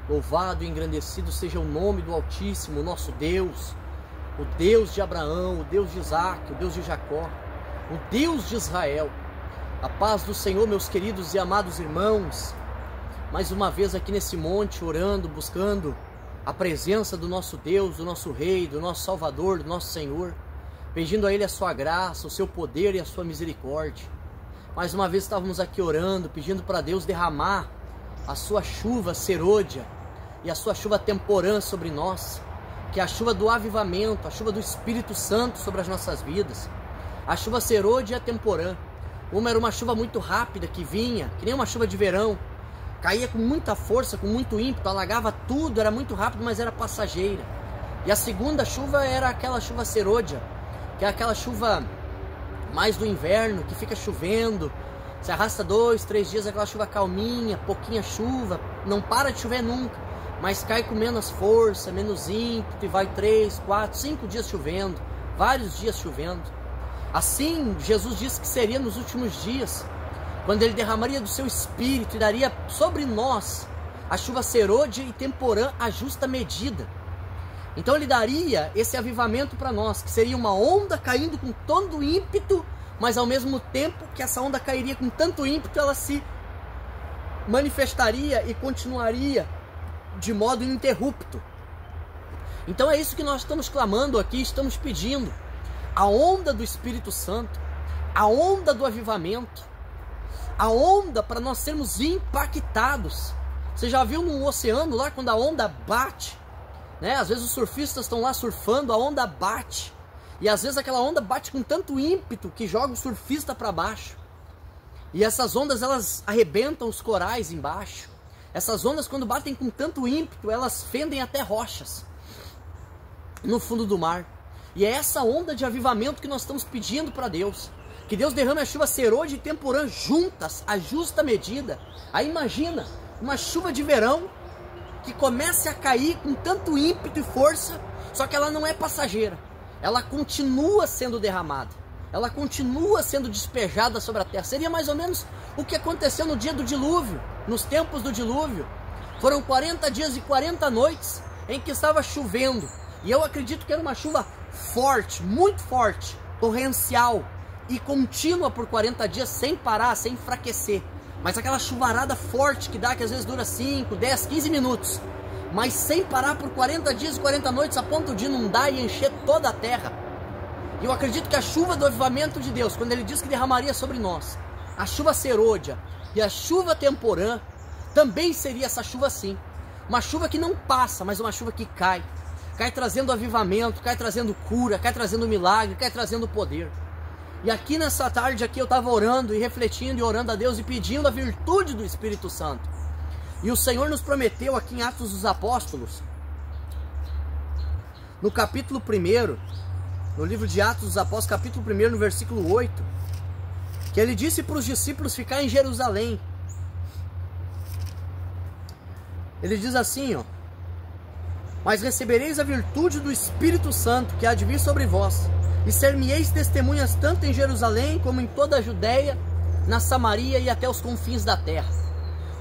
Louvado e engrandecido seja o nome do Altíssimo, nosso Deus, o Deus de Abraão, o Deus de Isaac, o Deus de Jacó, o Deus de Israel. A paz do Senhor, meus queridos e amados irmãos, mais uma vez aqui nesse monte, orando, buscando a presença do nosso Deus, do nosso Rei, do nosso Salvador, do nosso Senhor, pedindo a Ele a sua graça, o seu poder e a sua misericórdia. Mais uma vez estávamos aqui orando, pedindo para Deus derramar a sua chuva serôdia e a sua chuva temporã sobre nós, que é a chuva do avivamento, a chuva do Espírito Santo sobre as nossas vidas. A chuva serôdia e a temporã. Uma era uma chuva muito rápida que vinha, que nem uma chuva de verão, caía com muita força, com muito ímpeto, alagava tudo, era muito rápido, mas era passageira. E a segunda chuva era aquela chuva serôdia, que é aquela chuva mais do inverno, que fica chovendo, se arrasta 2, 3 dias, aquela chuva calminha, pouquinha chuva, não para de chover nunca, mas cai com menos força, menos ímpeto, e vai 3, 4, 5 dias chovendo, vários dias chovendo. Assim, Jesus disse que seria nos últimos dias, quando Ele derramaria do seu Espírito e daria sobre nós a chuva serôdia e temporã à justa medida. Então Ele daria esse avivamento para nós, que seria uma onda caindo com todo ímpeto, mas ao mesmo tempo que essa onda cairia com tanto ímpeto, ela se manifestaria e continuaria de modo ininterrupto. Então é isso que nós estamos clamando aqui, estamos pedindo. A onda do Espírito Santo, a onda do avivamento, a onda para nós sermos impactados. Você já viu no oceano lá quando a onda bate, né? Às vezes os surfistas estão lá surfando, a onda bate. E às vezes aquela onda bate com tanto ímpeto que joga o surfista para baixo. E essas ondas, elas arrebentam os corais embaixo. Essas ondas, quando batem com tanto ímpeto, elas fendem até rochas no fundo do mar. E é essa onda de avivamento que nós estamos pedindo para Deus. Que Deus derrame a chuva serôdia e temporã juntas, a justa medida. Aí imagina, uma chuva de verão que comece a cair com tanto ímpeto e força, só que ela não é passageira. Ela continua sendo derramada. Ela continua sendo despejada sobre a terra. Seria mais ou menos o que aconteceu no dia do dilúvio, nos tempos do dilúvio. Foram 40 dias e 40 noites em que estava chovendo. E eu acredito que era uma chuva forte, muito forte, torrencial e contínua por 40 dias, sem parar, sem enfraquecer. Mas aquela chuvarada forte que dá, que às vezes dura 5, 10, 15 minutos. Mas sem parar por 40 dias e 40 noites, a ponto de inundar e encher toda a terra. E eu acredito que a chuva do avivamento de Deus, quando Ele diz que derramaria sobre nós a chuva serôdia e a chuva temporã, também seria essa chuva assim. Uma chuva que não passa, mas uma chuva que cai. Cai trazendo avivamento, cai trazendo cura, cai trazendo milagre, cai trazendo poder. E aqui nessa tarde aqui eu estava orando e refletindo e orando a Deus e pedindo a virtude do Espírito Santo. E o Senhor nos prometeu aqui em Atos dos Apóstolos, no capítulo 1, no livro de Atos dos Apóstolos, capítulo 1, no versículo 8, que Ele disse para os discípulos ficar em Jerusalém. Ele diz assim, ó: mas recebereis a virtude do Espírito Santo, que há de vir sobre vós, e ser-me-eis testemunhas tanto em Jerusalém, como em toda a Judéia, na Samaria e até os confins da terra.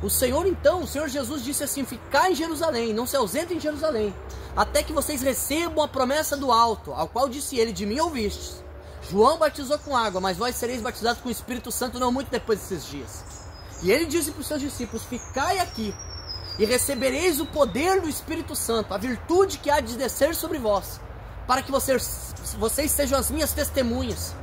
O Senhor então, o Senhor Jesus disse assim: ficai em Jerusalém, não se ausentem em Jerusalém, até que vocês recebam a promessa do alto, ao qual disse Ele: de mim ouvistes. João batizou com água, mas vós sereis batizados com o Espírito Santo não muito depois desses dias. E Ele disse para os seus discípulos: ficai aqui, e recebereis o poder do Espírito Santo, a virtude que há de descer sobre vós, para que vocês sejam as minhas testemunhas,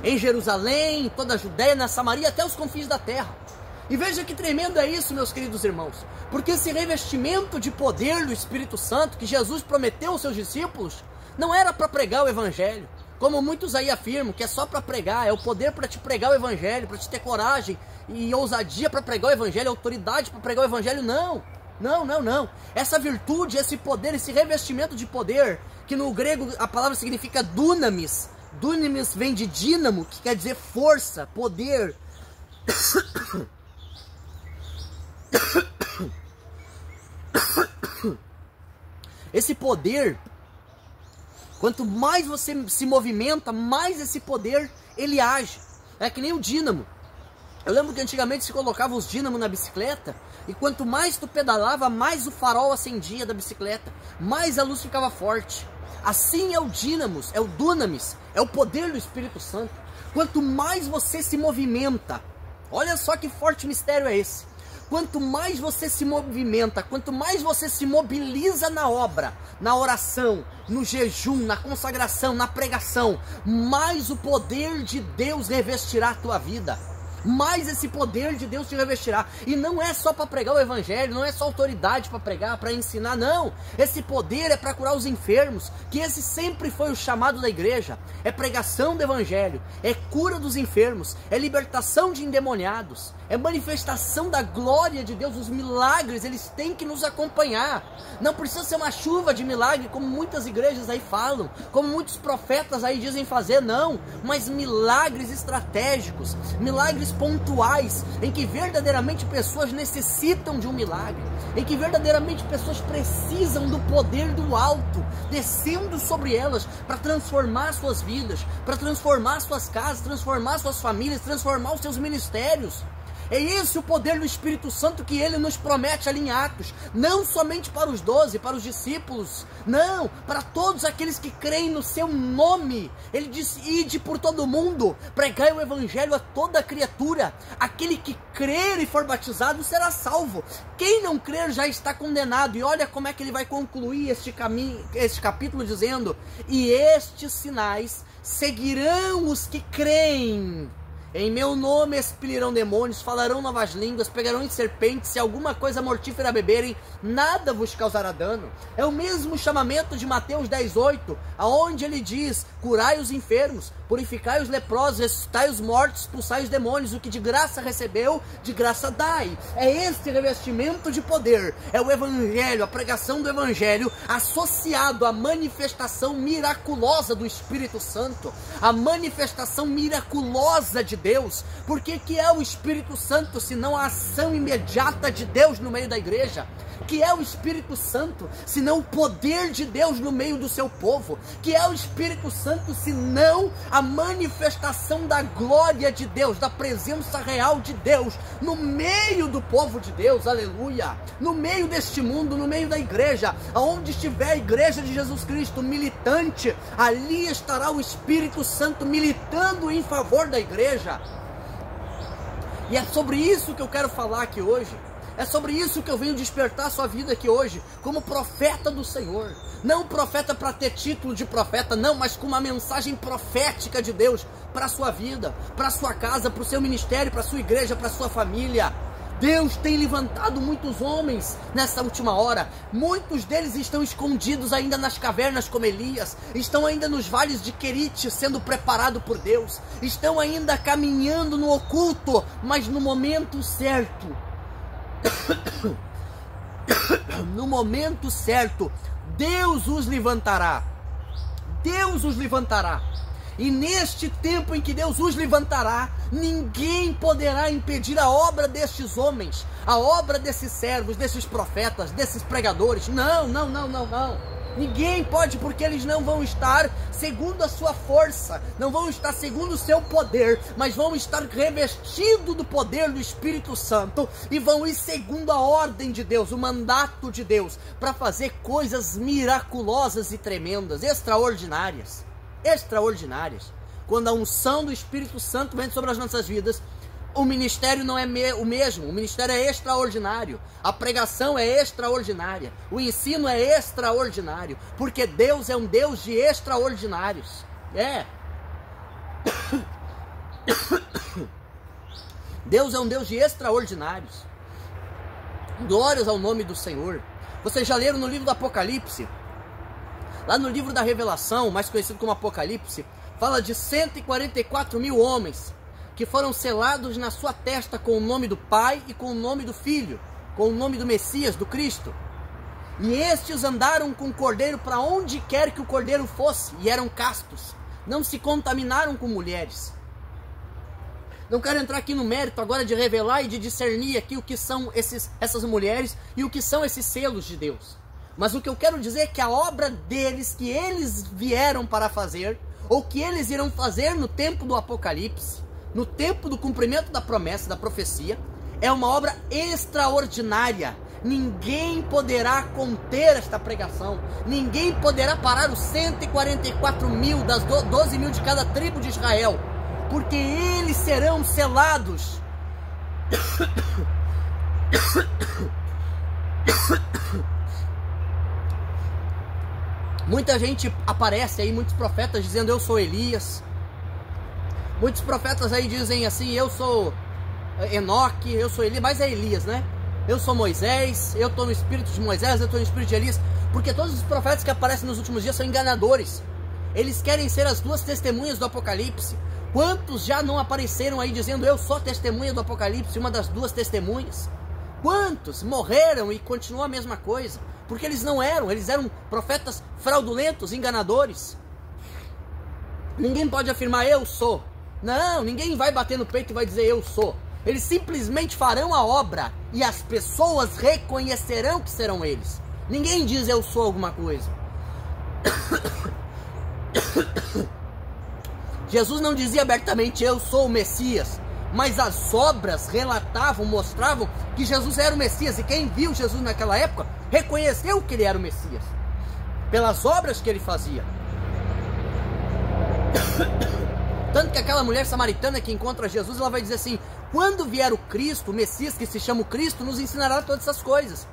em Jerusalém, em toda a Judéia, na Samaria, até os confins da terra. E veja que tremendo é isso, meus queridos irmãos, porque esse revestimento de poder do Espírito Santo que Jesus prometeu aos seus discípulos, não era para pregar o Evangelho, como muitos aí afirmam, que é só para pregar, é o poder para te pregar o Evangelho, para te ter coragem e ousadia para pregar o Evangelho, autoridade para pregar o Evangelho. Não, não, não, não. Essa virtude, esse poder, esse revestimento de poder, que no grego a palavra significa dunamis. Dunamis vem de dínamo, que quer dizer força, poder. Esse poder, quanto mais você se movimenta, mais esse poder ele age. É que nem o dínamo. Eu lembro que antigamente se colocava os dínamos na bicicleta, e quanto mais tu pedalava, mais o farol acendia da bicicleta, mais a luz ficava forte. Assim é o dínamos, é o dunamis, é o poder do Espírito Santo. Quanto mais você se movimenta, olha só que forte mistério é esse. Quanto mais você se movimenta, quanto mais você se mobiliza na obra, na oração, no jejum, na consagração, na pregação, mais o poder de Deus revestirá a tua vida. Mais esse poder de Deus te revestirá. E não é só para pregar o evangelho, não é só autoridade para pregar, para ensinar, não. Esse poder é para curar os enfermos, que esse sempre foi o chamado da igreja. É pregação do evangelho, é cura dos enfermos, é libertação de endemoniados, é manifestação da glória de Deus. Os milagres, eles têm que nos acompanhar. Não precisa ser uma chuva de milagre, como muitas igrejas aí falam, como muitos profetas aí dizem fazer, não. Mas milagres estratégicos, milagres pontuais, em que verdadeiramente pessoas necessitam de um milagre, em que verdadeiramente pessoas precisam do poder do alto, descendo sobre elas, para transformar suas vidas, para transformar suas casas, transformar suas famílias, transformar os seus ministérios. É esse o poder do Espírito Santo que ele nos promete ali em Atos. Não somente para os 12, para os discípulos. Não, para todos aqueles que creem no seu nome. Ele diz, ide por todo mundo, pregai o evangelho a toda criatura. Aquele que crer e for batizado será salvo. Quem não crer já está condenado. E olha como é que ele vai concluir este capítulo dizendo, e estes sinais seguirão os que creem. Em meu nome expelirão demônios, falarão novas línguas, pegarão em serpentes, se alguma coisa mortífera beberem, nada vos causará dano. É o mesmo chamamento de Mateus 10:8, aonde ele diz, curai os enfermos, purificai os leprosos, ressuscitai os mortos, expulsai os demônios, o que de graça recebeu, de graça dai. É esse revestimento de poder, é o evangelho, a pregação do evangelho, associado à manifestação miraculosa do Espírito Santo, a manifestação miraculosa de Deus. Porque que é o Espírito Santo, senão a ação imediata de Deus no meio da igreja? Que é o Espírito Santo, senão o poder de Deus no meio do seu povo? Que é o Espírito Santo, senão a manifestação da glória de Deus, da presença real de Deus no meio do povo de Deus, aleluia, no meio deste mundo, no meio da igreja, aonde estiver a igreja de Jesus Cristo militante, ali estará o Espírito Santo militando em favor da igreja. E é sobre isso que eu quero falar aqui hoje. É sobre isso que eu venho despertar a sua vida aqui hoje, como profeta do Senhor. Não profeta para ter título de profeta, não, mas com uma mensagem profética de Deus para a sua vida, para a sua casa, para o seu ministério, para a sua igreja, para a sua família. Deus tem levantado muitos homens nessa última hora. Muitos deles estão escondidos ainda nas cavernas como Elias. Estão ainda nos vales de Querite sendo preparado por Deus. Estão ainda caminhando no oculto, mas no momento certo. No momento certo, Deus os levantará. Deus os levantará. E neste tempo em que Deus os levantará, ninguém poderá impedir a obra destes homens, a obra desses servos, desses profetas, desses pregadores. Não. Ninguém pode, porque eles não vão estar segundo a sua força, não vão estar segundo o seu poder, mas vão estar revestidos do poder do Espírito Santo e vão ir segundo a ordem de Deus, o mandato de Deus, para fazer coisas miraculosas e tremendas, extraordinárias. Quando a unção do Espírito Santo vem sobre as nossas vidas, o ministério não é o mesmo, o ministério é extraordinário, a pregação é extraordinária, o ensino é extraordinário, porque Deus é um Deus de extraordinários. Deus é um Deus de extraordinários. Glórias ao nome do Senhor. Vocês já leram no livro do Apocalipse? Lá no livro da Revelação, mais conhecido como Apocalipse, fala de 144 mil homens que foram selados na sua testa com o nome do Pai e com o nome do Filho, com o nome do Messias, do Cristo. E estes andaram com o Cordeiro para onde quer que o Cordeiro fosse, e eram castos, não se contaminaram com mulheres. Não quero entrar aqui no mérito agora de revelar e de discernir aqui o que são essas mulheres e o que são esses selos de Deus. Mas o que eu quero dizer é que a obra deles, que eles vieram para fazer, ou que eles irão fazer no tempo do Apocalipse, no tempo do cumprimento da promessa, da profecia. É uma obra extraordinária. Ninguém poderá conter esta pregação. Ninguém poderá parar os 144 mil das 12 mil de cada tribo de Israel, porque eles serão selados. Muita gente aparece aí, muitos profetas dizendo eu sou Elias. Muitos profetas aí dizem assim, eu sou Enoque, eu sou Elias, mas é Elias, né? Eu sou Moisés, eu estou no espírito de Moisés, eu estou no espírito de Elias. Porque todos os profetas que aparecem nos últimos dias são enganadores. Eles querem ser as duas testemunhas do Apocalipse. Quantos já não apareceram aí dizendo eu sou testemunha do Apocalipse, uma das duas testemunhas? Quantos morreram e continuou a mesma coisa? Porque eles não eram, eles eram profetas fraudulentos, enganadores. Ninguém pode afirmar eu sou. Não, ninguém vai bater no peito e vai dizer eu sou. Eles simplesmente farão a obra e as pessoas reconhecerão que serão eles. Ninguém diz eu sou alguma coisa. Jesus não dizia abertamente eu sou o Messias, mas as obras relatavam, mostravam que Jesus era o Messias. E quem viu Jesus naquela época reconheceu que ele era o Messias pelas obras que ele fazia. Tanto que aquela mulher samaritana que encontra Jesus, ela vai dizer assim, quando vier o Cristo, o Messias que se chama o Cristo, nos ensinará todas essas coisas.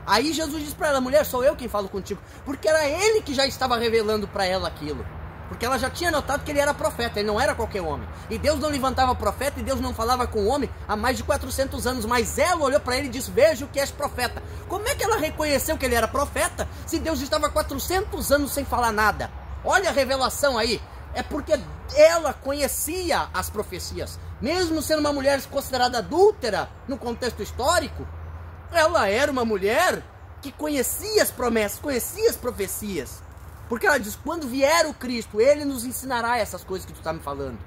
Aí Jesus diz para ela, mulher, sou eu quem falo contigo. Porque era ele que já estava revelando para ela aquilo. Porque ela já tinha notado que ele era profeta, ele não era qualquer homem. E Deus não levantava profeta e Deus não falava com o homem há mais de 400 anos. Mas ela olhou para ele e disse, veja que és profeta. Como é que ela reconheceu que ele era profeta se Deus estava há 400 anos sem falar nada? Olha a revelação aí. É porque ela conhecia as profecias. Mesmo sendo uma mulher considerada adúltera no contexto histórico, ela era uma mulher que conhecia as promessas, conhecia as profecias. Porque ela diz, quando vier o Cristo, ele nos ensinará essas coisas que tu está me falando.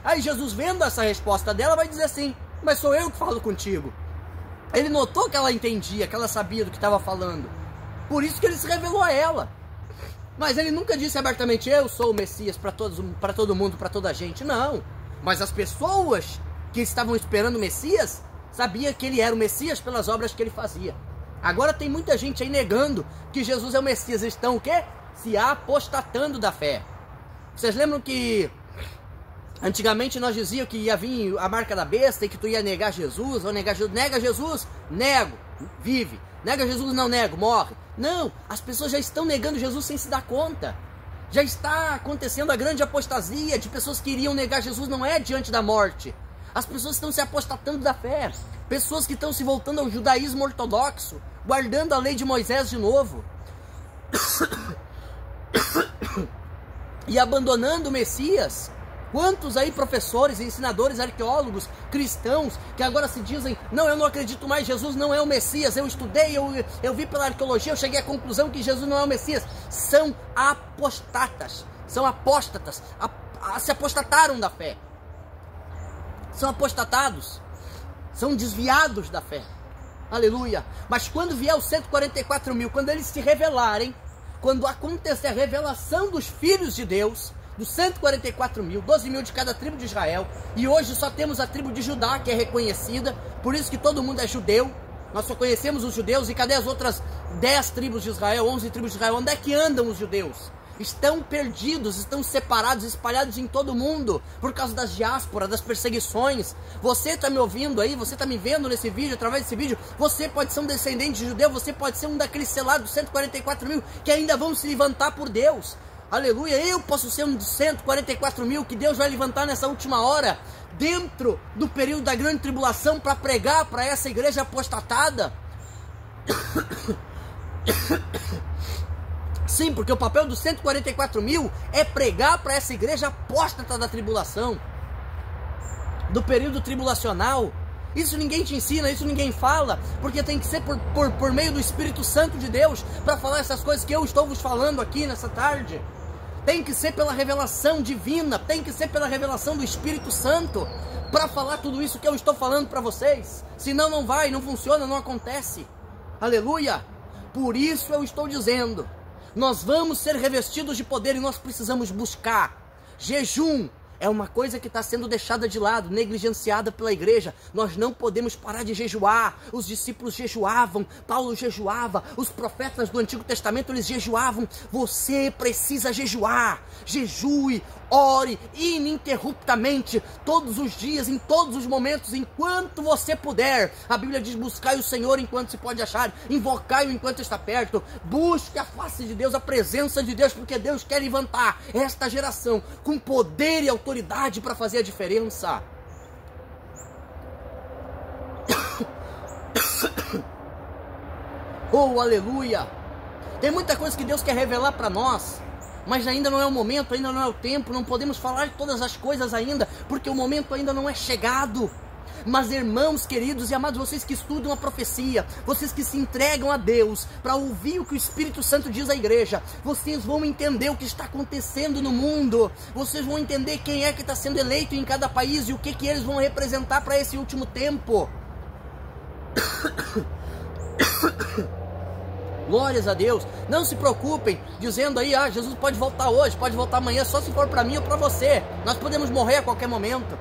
Aí Jesus, vendo essa resposta dela, vai dizer assim, mas sou eu que falo contigo. Ele notou que ela entendia, que ela sabia do que estava falando. Por isso que ele se revelou a ela. Mas ele nunca disse abertamente, eu sou o Messias para todo mundo, para toda a gente. Não. Mas as pessoas que estavam esperando o Messias sabiam que ele era o Messias pelas obras que ele fazia. Agora tem muita gente aí negando que Jesus é o Messias. Eles estão o quê? Se apostatando da fé. Vocês lembram que antigamente nós dizíamos que ia vir a marca da besta e que tu ia negar Jesus, ou negar Jesus. Nega Jesus, nego, vive. Nega Jesus, não nego, morre. Não, as pessoas já estão negando Jesus sem se dar conta. Já está acontecendo a grande apostasia de pessoas que iriam negar Jesus, não é diante da morte. As pessoas estão se apostatando da fé. Pessoas que estão se voltando ao judaísmo ortodoxo, guardando a lei de Moisés de novo. E abandonando o Messias. Quantos aí professores, ensinadores, arqueólogos, cristãos, que agora se dizem, não, eu não acredito mais, Jesus não é o Messias, eu estudei, eu vi pela arqueologia, eu cheguei à conclusão que Jesus não é o Messias. São apostatas, são apóstatas, se apostataram da fé. São apostatados, são desviados da fé. Aleluia. Mas quando vier os 144 mil, quando eles se revelarem, quando acontecer a revelação dos filhos de Deus, dos 144 mil, 12 mil de cada tribo de Israel, e hoje só temos a tribo de Judá que é reconhecida, por isso que todo mundo é judeu, nós só conhecemos os judeus, e cadê as outras 10 tribos de Israel, 11 tribos de Israel, onde é que andam os judeus? Estão perdidos, estão separados, espalhados em todo mundo, por causa das diásporas, das perseguições. Você está me ouvindo aí, você está me vendo nesse vídeo, através desse vídeo, você pode ser um descendente de judeu, você pode ser um daqueles selados 144 mil, que ainda vão se levantar por Deus. Aleluia, eu posso ser um dos 144 mil que Deus vai levantar nessa última hora, dentro do período da grande tribulação, para pregar para essa igreja apostatada. Sim, porque o papel dos 144 mil é pregar para essa igreja apóstata da tribulação, do período tribulacional. Isso ninguém te ensina, isso ninguém fala, porque tem que ser por meio do Espírito Santo de Deus, para falar essas coisas que eu estou vos falando aqui nessa tarde. Tem que ser pela revelação divina, tem que ser pela revelação do Espírito Santo, para falar tudo isso que eu estou falando para vocês. Senão não vai, não funciona, não acontece. Aleluia! Por isso eu estou dizendo, nós vamos ser revestidos de poder e nós precisamos buscar. Jejum é uma coisa que está sendo deixada de lado, negligenciada pela igreja. Nós não podemos parar de jejuar. Os discípulos jejuavam, Paulo jejuava, os profetas do Antigo Testamento eles jejuavam. Você precisa jejuar. Jejue, ore ininterruptamente, todos os dias, em todos os momentos, enquanto você puder. A Bíblia diz: buscai o Senhor enquanto se pode achar, invocai-o enquanto está perto. Busque a face de Deus, a presença de Deus, porque Deus quer levantar esta geração com poder e autoridade para fazer a diferença. Oh, aleluia! Tem muita coisa que Deus quer revelar para nós, mas ainda não é o momento, ainda não é o tempo. Não podemos falar de todas as coisas ainda, porque o momento ainda não é chegado. Mas irmãos queridos e amados, vocês que estudam a profecia, vocês que se entregam a Deus para ouvir o que o Espírito Santo diz à igreja, vocês vão entender o que está acontecendo no mundo. Vocês vão entender quem é que está sendo eleito em cada país e o que eles vão representar para esse último tempo. Glórias a Deus. Não se preocupem dizendo aí: ah, Jesus pode voltar hoje, pode voltar amanhã, só se for para mim ou para você. Nós podemos morrer a qualquer momento.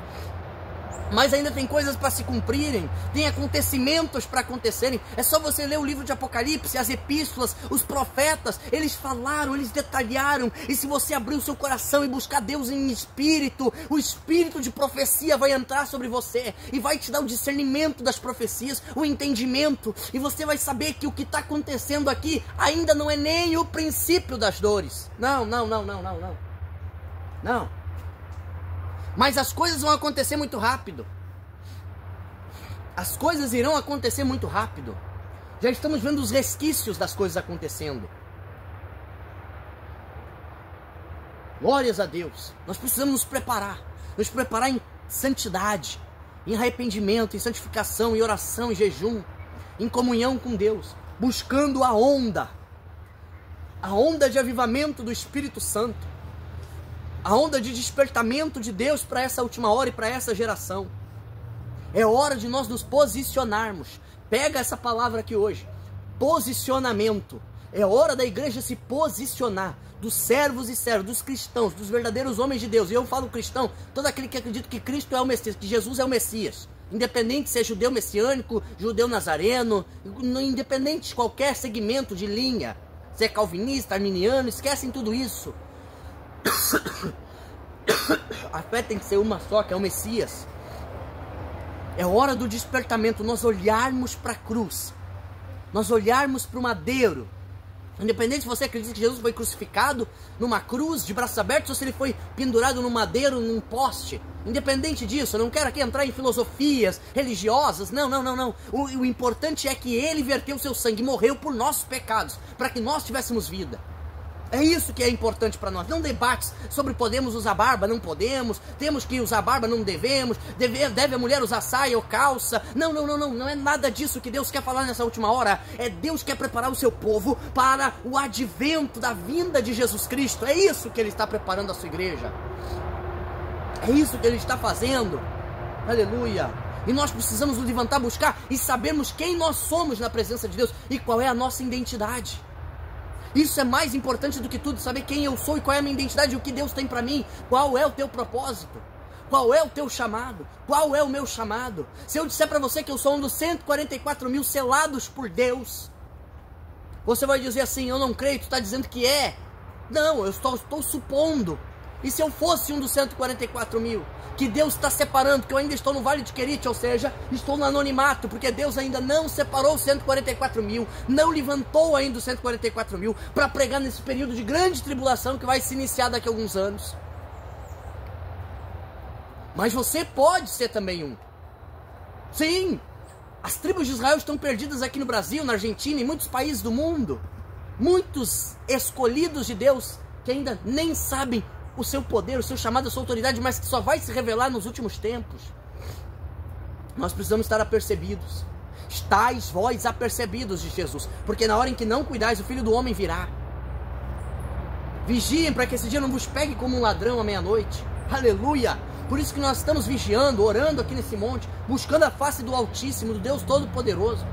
Mas ainda tem coisas para se cumprirem, tem acontecimentos para acontecerem. É só você ler o livro de Apocalipse, as epístolas, os profetas, eles falaram, eles detalharam. E se você abrir o seu coração e buscar Deus em espírito, o espírito de profecia vai entrar sobre você e vai te dar o discernimento das profecias, o entendimento. E você vai saber que o que está acontecendo aqui ainda não é nem o princípio das dores. Não. Mas as coisas vão acontecer muito rápido. As coisas irão acontecer muito rápido. Já estamos vendo os resquícios das coisas acontecendo. Glórias a Deus. Nós precisamos nos preparar em santidade, em arrependimento, em santificação, em oração, em jejum, em comunhão com Deus, buscando a onda de avivamento do Espírito Santo, a onda de despertamento de Deus para essa última hora e para essa geração. É hora de nós nos posicionarmos. Pega essa palavra aqui hoje: posicionamento. É hora da igreja se posicionar, dos servos e servas, dos cristãos, dos verdadeiros homens de Deus. E eu falo cristão, todo aquele que acredita que Cristo é o Messias, que Jesus é o Messias, independente se é judeu messiânico, judeu nazareno, independente de qualquer segmento de linha, se é calvinista, arminiano, esquecem tudo isso. A fé tem que ser uma só, que é o Messias. É hora do despertamento, nós olharmos para a cruz, nós olharmos para o madeiro. Independente se você acredita que Jesus foi crucificado numa cruz de braços abertos ou se ele foi pendurado no madeiro, num poste, independente disso, eu não quero aqui entrar em filosofias religiosas, não. O importante é que ele verteu seu sangue, morreu por nossos pecados, para que nós tivéssemos vida. É isso que é importante para nós. Não debates sobre podemos usar barba, não podemos, temos que usar barba, não devemos, deve a mulher usar saia ou calça. Não é nada disso que Deus quer falar nessa última hora. É Deus que quer preparar o seu povo para o advento da vinda de Jesus Cristo. É isso que Ele está preparando a sua igreja. É isso que Ele está fazendo. Aleluia. E nós precisamos nos levantar, buscar e sabermos quem nós somos na presença de Deus e qual é a nossa identidade. Isso é mais importante do que tudo, saber quem eu sou e qual é a minha identidade e o que Deus tem para mim. Qual é o teu propósito? Qual é o teu chamado? Qual é o meu chamado? Se eu disser para você que eu sou um dos 144 mil selados por Deus, você vai dizer assim: eu não creio, tu está dizendo que é. Não, eu estou supondo. E se eu fosse um dos 144 mil, que Deus está separando, que eu ainda estou no Vale de Querite, ou seja, estou no anonimato, porque Deus ainda não separou os 144 mil, não levantou ainda os 144 mil, para pregar nesse período de grande tribulação que vai se iniciar daqui a alguns anos. Mas você pode ser também um. Sim, as tribos de Israel estão perdidas aqui no Brasil, na Argentina, em muitos países do mundo. Muitos escolhidos de Deus que ainda nem sabem o seu poder, o seu chamado, a sua autoridade, mas que só vai se revelar nos últimos tempos. Nós precisamos estar apercebidos. Estais vós apercebidos de Jesus, porque na hora em que não cuidais, o Filho do Homem virá. Vigiem para que esse dia não vos pegue como um ladrão à meia-noite. Aleluia! Por isso que nós estamos vigiando, orando aqui nesse monte, buscando a face do Altíssimo, do Deus Todo-Poderoso.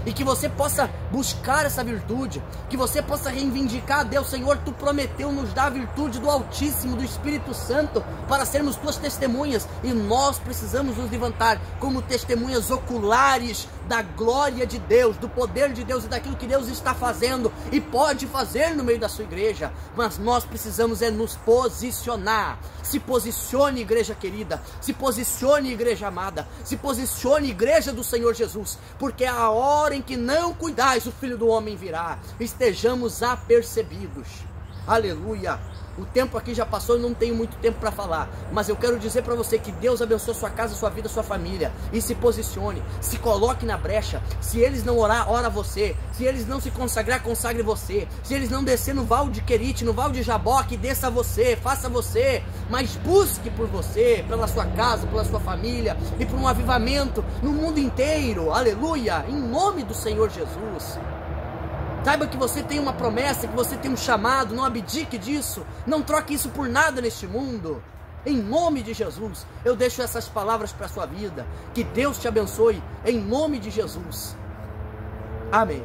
e que você possa buscar essa virtude, que você possa reivindicar a Deus. Senhor, tu prometeu nos dar a virtude do Altíssimo, do Espírito Santo, para sermos tuas testemunhas, e nós precisamos nos levantar como testemunhas oculares da glória de Deus, do poder de Deus e daquilo que Deus está fazendo e pode fazer no meio da sua igreja. Mas nós precisamos nos posicionar. Se posicione, igreja querida, se posicione, igreja amada, se posicione, igreja do Senhor Jesus, porque a hora em que não cuidais, o Filho do Homem virá. Estejamos apercebidos. Aleluia. O tempo aqui já passou e não tenho muito tempo para falar, mas eu quero dizer para você que Deus abençoe sua casa, sua vida, sua família, e se posicione, se coloque na brecha. Se eles não orar, ora você. Se eles não se consagrar, consagre você. Se eles não descer no Val de Querite, no Val de Jaboque, desça você, faça você, mas busque por você, pela sua casa, pela sua família, e por um avivamento no mundo inteiro. Aleluia, em nome do Senhor Jesus. Saiba que você tem uma promessa, que você tem um chamado, não abdique disso, não troque isso por nada neste mundo. Em nome de Jesus, eu deixo essas palavras para a sua vida. Que Deus te abençoe, em nome de Jesus. Amém.